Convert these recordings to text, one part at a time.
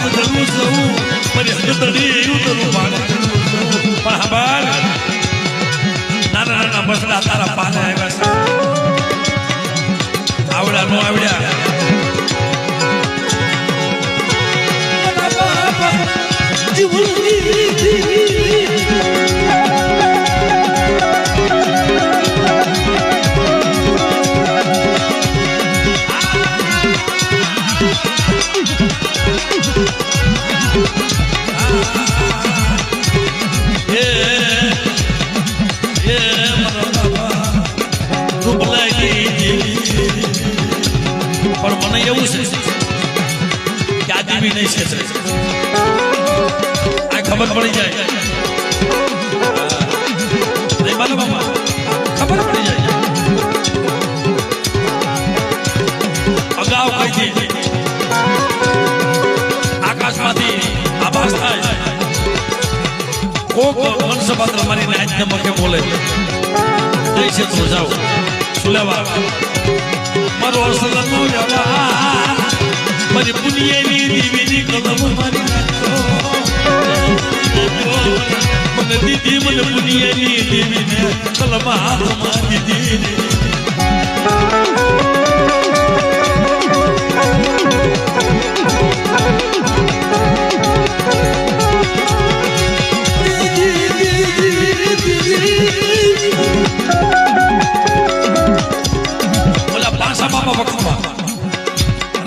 પાણી ધરું સૌ મારી હકતડી ઉતરું પાણી ધરું સૌ પણ હબાર નાના નાના બસડા તારા પાને આવ્યા છે આવડા નો આવડ્યા પણ મને એવું છે કે આ દેવી નહીં છે આ ખબર પડી જાય નહીં માનો બાપા ખબર પડી જાય અગાઉ કહી દે આકાશમાંથી આભાસ થાય કોક વંશપાત્ર મારી નાચને મકે બોલે જય છે તો જાઓ શું લેવા મારો અસલનો વ્યવહાર મારી પુનિયાની દીવીની કલમ મારી નાખો મને દીદી મને પુનિયાની દીવીને કલમ હાથમાં દીધી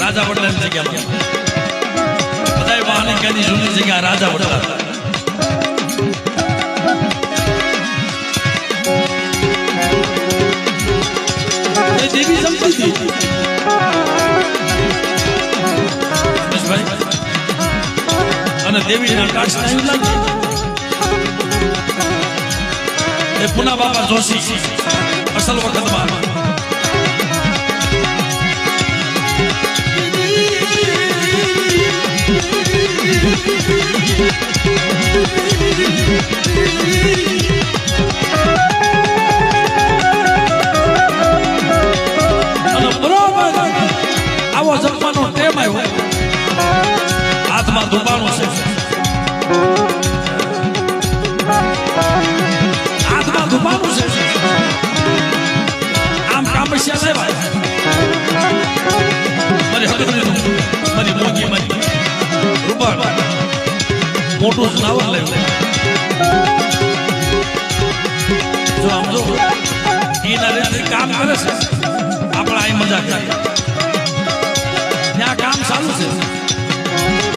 રાજા વડલાની જગ્યામાં બધા વાહની ક્યાંની જૂની જગ્યા રાજા વડલા એ દેવી સમજી હતી અને દેવીના કાઢ લાગી એ પુના બાપા જોશી અસલ વખતમાં આવો જમવાનો ટેમ આવ્યો હાથમાં ધૂપાણું છે હાથમાં ધૂપાણું છે આમ કામસિયા લેવાય મારી હકતરીનું મારી મોગી મારી રૂપાણ મોટું જનાવર લેવું જો આમ જો એના રીતે કામ કરે છે આપણે અહીં મજા કરીએ